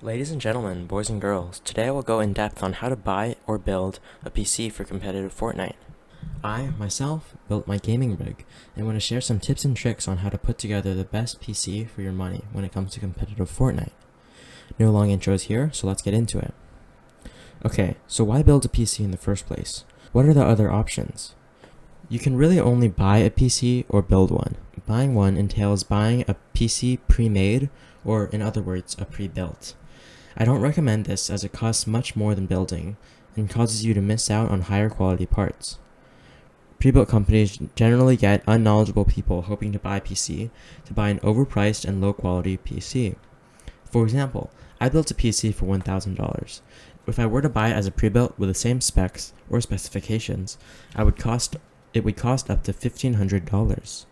Ladies and gentlemen, boys and girls, today I will go in depth on how to buy or build a PC for competitive Fortnite. I, myself, built my gaming rig and want to share some tips and tricks on how to put together the best PC for your money when it comes to competitive Fortnite. No long intros here, so let's get into it. Okay, so why build a PC in the first place? What are the other options? You can really only buy a PC or build one. Buying one entails buying a PC pre-made, or in other words, a pre-built. I don't recommend this as it costs much more than building and causes you to miss out on higher quality parts. Pre-built companies generally get unknowledgeable people hoping to buy a PC to buy an overpriced and low quality PC. For example, I built a PC for $1,000. If I were to buy it as a pre-built with the same specs or specifications, it would cost up to $1,500.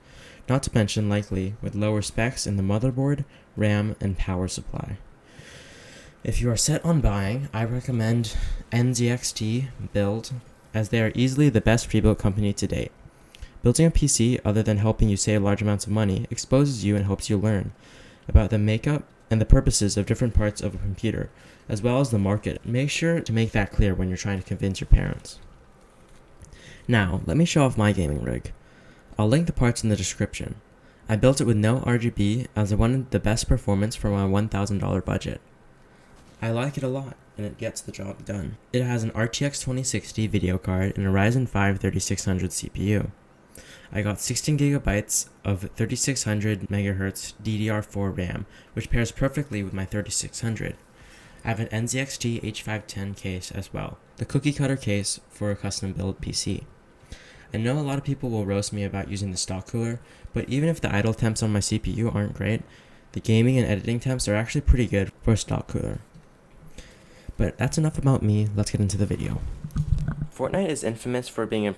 Not to mention likely with lower specs in the motherboard, RAM, and power supply. If you are set on buying, I recommend NZXT BLD as they are easily the best pre-built company to date. Building a PC, other than helping you save large amounts of money, exposes you and helps you learn about the makeup and the purposes of different parts of a computer, as well as the market. Make sure to make that clear when you're trying to convince your parents. Now, let me show off my gaming rig. I'll link the parts in the description. I built it with no RGB as I wanted the best performance for my $1,000 budget. I like it a lot, and it gets the job done. It has an RTX 2060 video card and a Ryzen 5 3600 CPU. I got 16GB of 3600 MHz DDR4 RAM, which pairs perfectly with my 3600. I have an NZXT H510 case as well, the cookie cutter case for a custom build PC. I know a lot of people will roast me about using the stock cooler, but even if the idle temps on my CPU aren't great, the gaming and editing temps are actually pretty good for a stock cooler. But that's enough about me, let's get into the video. Fortnite is infamous for being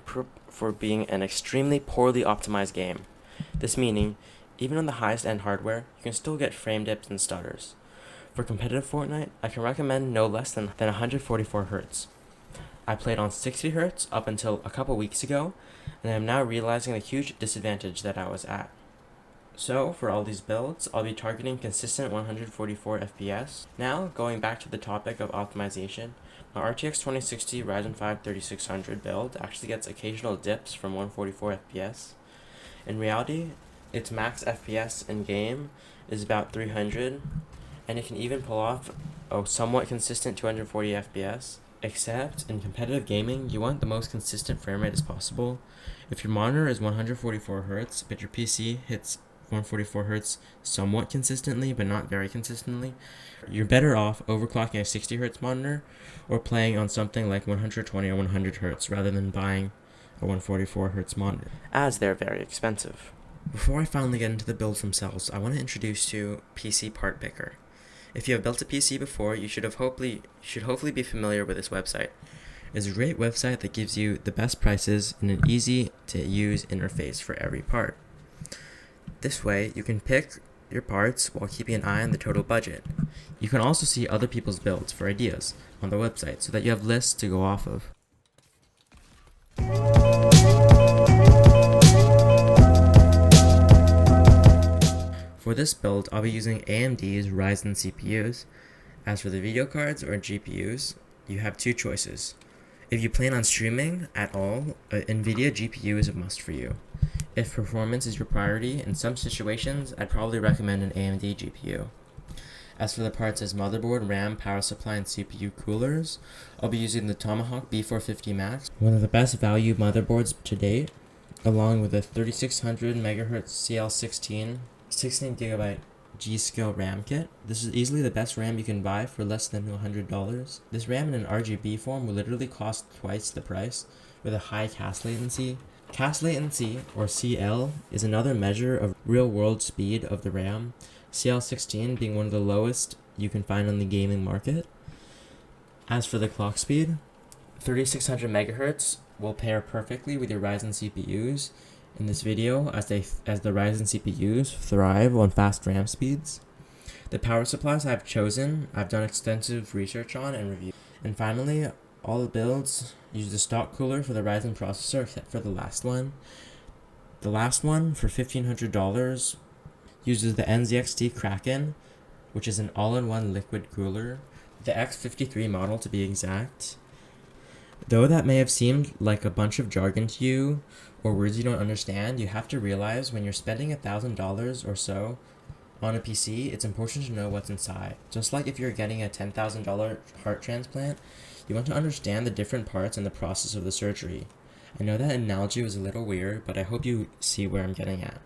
an extremely poorly optimized game. This meaning, even on the highest end hardware, you can still get frame dips and stutters. For competitive Fortnite, I can recommend no less than 144 Hertz. I played on 60 Hertz up until a couple weeks ago, and I am now realizing the huge disadvantage that I was at. So, for all these builds, I'll be targeting consistent 144 FPS. Now, going back to the topic of optimization, my RTX 2060 Ryzen 5 3600 build actually gets occasional dips from 144 FPS. In reality, its max FPS in-game is about 300, and it can even pull off a somewhat consistent 240 FPS. Except, in competitive gaming, you want the most consistent frame rate as possible. If your monitor is 144 Hz, but your PC hits 144 Hz somewhat consistently, but not very consistently, you're better off overclocking a 60 Hz monitor or playing on something like 120 or 100 Hz rather than buying a 144 Hz monitor, as they're very expensive. Before I finally get into the builds themselves, I want to introduce you to PC Part Picker. If you have built a PC before, you should hopefully be familiar with this website. It's a great website that gives you the best prices and an easy-to-use interface for every part. This way, you can pick your parts while keeping an eye on the total budget. You can also see other people's builds for ideas on the website so that you have lists to go off of. For this build, I'll be using AMD's Ryzen CPUs. As for the video cards or GPUs, you have two choices. If you plan on streaming at all, an NVIDIA GPU is a must for you. If performance is your priority, in some situations, I'd probably recommend an AMD GPU. As for the parts as motherboard, RAM, power supply, and CPU coolers, I'll be using the Tomahawk B450 Max, one of the best value motherboards to date, along with a 3600 MHz CL16 16GB G-Skill RAM kit. This is easily the best RAM you can buy for less than $100. This RAM in an RGB form will literally cost twice the price with a high cast latency. Cast latency, or CL, is another measure of real-world speed of the RAM, CL16 being one of the lowest you can find on the gaming market. As for the clock speed, 3600 MHz will pair perfectly with your Ryzen CPUs in this video as the Ryzen CPUs thrive on fast RAM speeds. The power supplies I've chosen, I've done extensive research on and review. And finally, all the builds use the stock cooler for the Ryzen processor except for the last one. The last one, for $1,500, uses the NZXT Kraken which is an all-in-one liquid cooler, the X53 model to be exact. Though that may have seemed like a bunch of jargon to you, or words you don't understand, you have to realize when you're spending $1,000 or so on a PC, it's important to know what's inside. Just like if you're getting a $10,000 heart transplant, you want to understand the different parts and the process of the surgery. I know that analogy was a little weird, but I hope you see where I'm getting at.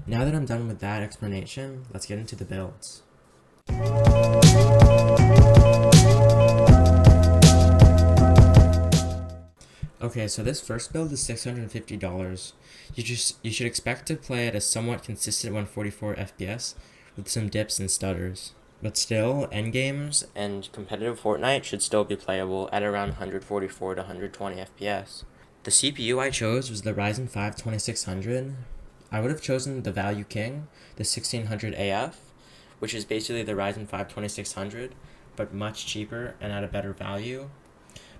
Now that I'm done with that explanation, let's get into the builds. Okay, so this first build is $650. You should expect to play at a somewhat consistent 144 FPS with some dips and stutters. But still, endgames and competitive Fortnite should still be playable at around 144 to 120 FPS. The CPU I chose was the Ryzen 5 2600. I would have chosen the Value King, the 1600 AF, which is basically the Ryzen 5 2600, but much cheaper and at a better value.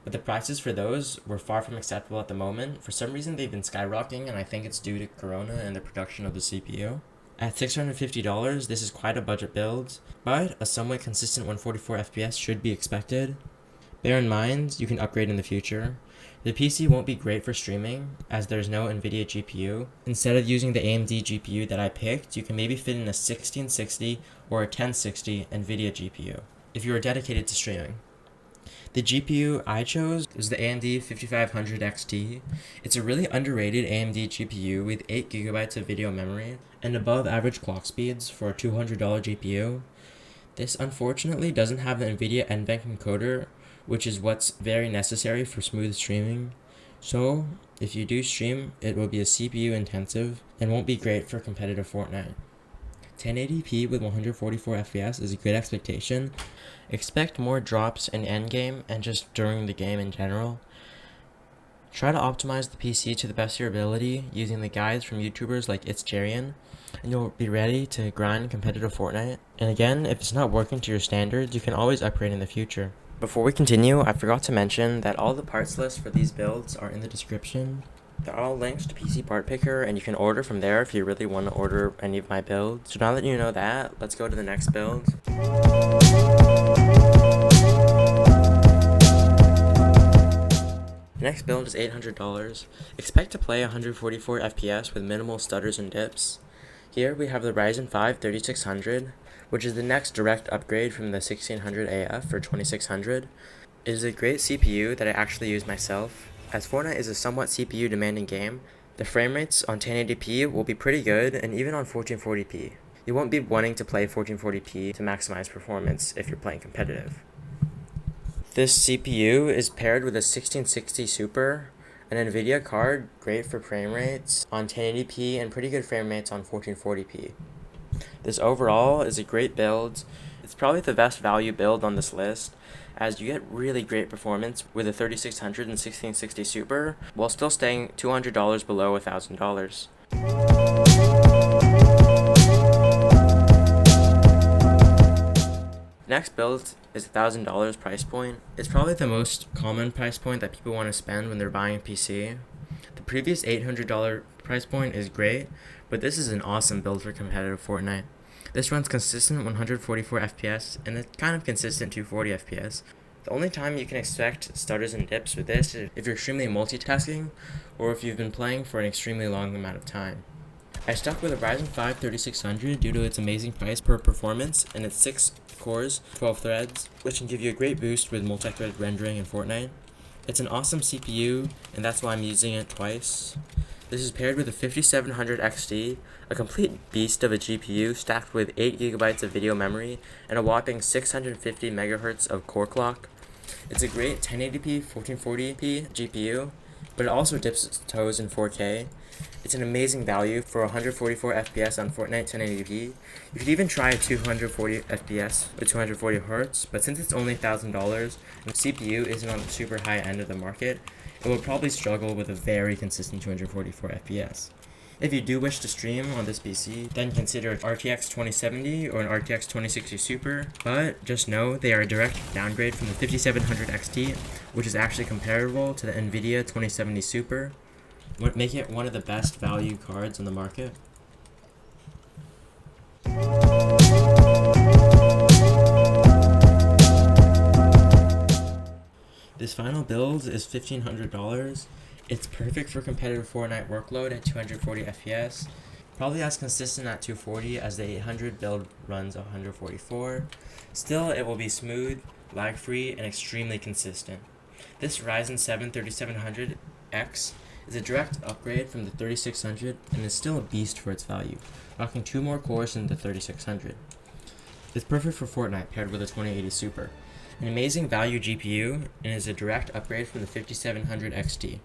But the prices for those were far from acceptable at the moment. For some reason, they've been skyrocketing, and I think it's due to Corona and the production of the CPU. At $650, this is quite a budget build, but a somewhat consistent 144 FPS should be expected. Bear in mind, you can upgrade in the future. The PC won't be great for streaming, as there's no NVIDIA GPU. Instead of using the AMD GPU that I picked, you can maybe fit in a 1660 or a 1060 NVIDIA GPU, if you are dedicated to streaming. The GPU I chose was the AMD 5500 XT. It's a really underrated AMD GPU with 8GB of video memory and above average clock speeds for a $200 GPU. This unfortunately doesn't have the NVIDIA NVENC Encoder, which is what's very necessary for smooth streaming. So, if you do stream, it will be a CPU intensive and won't be great for competitive Fortnite. 1080p with 144 FPS is a good expectation. Expect more drops in endgame and just during the game in general. Try to optimize the PC to the best of your ability using the guides from YouTubers like It's Jarian, and you'll be ready to grind competitive Fortnite. And again, if it's not working to your standards, you can always upgrade in the future. Before we continue, I forgot to mention that all the parts lists for these builds are in the description. They're all linked to PC Part Picker, and you can order from there if you really want to order any of my builds. So now that you know that, let's go to the next build. The next build is $800. Expect to play 144 FPS with minimal stutters and dips. Here we have the Ryzen 5 3600, which is the next direct upgrade from the 1600 AF for 2600. It is a great CPU that I actually use myself. As Fortnite is a somewhat CPU demanding game, the frame rates on 1080p will be pretty good and even on 1440p. You won't be wanting to play 1440p to maximize performance if you're playing competitive. This CPU is paired with a 1660 Super, an NVIDIA card great for frame rates on 1080p and pretty good frame rates on 1440p. This overall is a great build. It's probably the best value build on this list, as you get really great performance with a 3600 and 1660 Super, while still staying $200 below $1,000. Next build is $1,000 price point. It's probably the most common price point that people want to spend when they're buying a PC. The previous $800 price point is great, but this is an awesome build for competitive Fortnite. This runs consistent 144 FPS and a kind of consistent 240 FPS. The only time you can expect stutters and dips with this is if you're extremely multitasking or if you've been playing for an extremely long amount of time. I stuck with a Ryzen 5 3600 due to its amazing price per performance and its 6 cores, 12 threads, which can give you a great boost with multi-thread rendering in Fortnite. It's an awesome CPU, and that's why I'm using it twice. This is paired with a 5700 XT, a complete beast of a GPU stacked with 8GB of video memory and a whopping 650 MHz of core clock. It's a great 1080p, 1440p GPU, but it also dips its toes in 4K. It's an amazing value for 144 FPS on Fortnite 1080p. You could even try a 240 FPS with 240 Hertz, but since it's only $1,000 and the CPU isn't on the super high end of the market, it will probably struggle with a very consistent 244 FPS. If you do wish to stream on this PC, then consider an RTX 2070 or an RTX 2060 Super, but just know they are a direct downgrade from the 5700 XT, which is actually comparable to the NVIDIA 2070 Super, making it one of the best value cards on the market. final build is $1,500. It's perfect for competitive Fortnite workload at 240 FPS. Probably as consistent at 240 as the 800 build runs 144. Still, it will be smooth, lag-free, and extremely consistent. This Ryzen 7 3700X is a direct upgrade from the 3600 and is still a beast for its value, rocking 2 more cores than the 3600. It's perfect for Fortnite paired with a 2080 Super. An amazing value GPU and is a direct upgrade from the 5700 XT.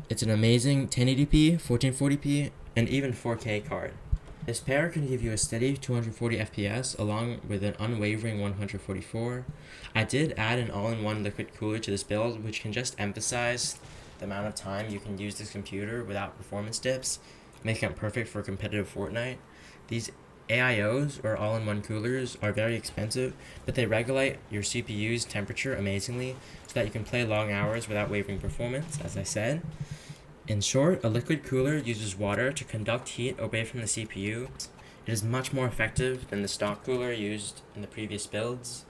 It's an amazing 1080p, 1440p, and even 4K card. This pair can give you a steady 240 FPS along with an unwavering 144. I did add an all-in-one liquid cooler to this build, which can just emphasize the amount of time you can use this computer without performance dips, making it perfect for competitive Fortnite. These AIOs, or all-in-one coolers, are very expensive, but they regulate your CPU's temperature amazingly so that you can play long hours without wavering performance, as I said. In short, a liquid cooler uses water to conduct heat away from the CPU. It is much more effective than the stock cooler used in the previous builds,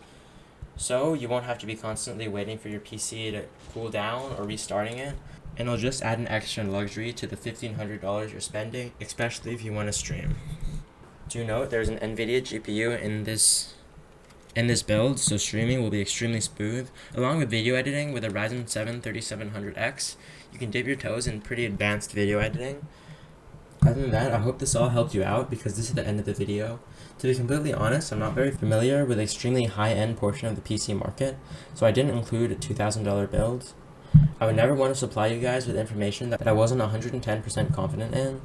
so you won't have to be constantly waiting for your PC to cool down or restarting it, and it'll just add an extra luxury to the $1,500 you're spending, especially if you want to stream. Do note there's an NVIDIA GPU in this build, so streaming will be extremely smooth. Along with video editing with a Ryzen 7 3700X, you can dip your toes in pretty advanced video editing. Other than that, I hope this all helped you out because this is the end of the video. To be completely honest, I'm not very familiar with the extremely high-end portion of the PC market, so I didn't include a $2,000 build. I would never want to supply you guys with information that I wasn't 110% confident in.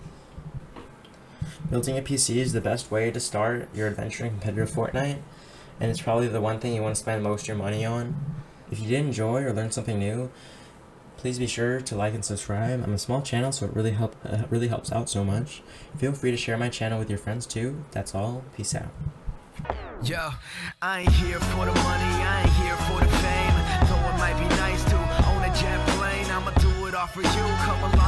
Building a PC is the best way to start your adventure in competitive Fortnite, and it's probably the one thing you want to spend most of your money on. If you did enjoy or learn something new, please be sure to like and subscribe. I'm a small channel, so it really helps out so much. Feel free to share my channel with your friends too. That's all. Peace out. Yo, I ain't here for the money, I ain't here for the fame. Though it might be nice to own a jet plane, I'ma do it all for you. Come along.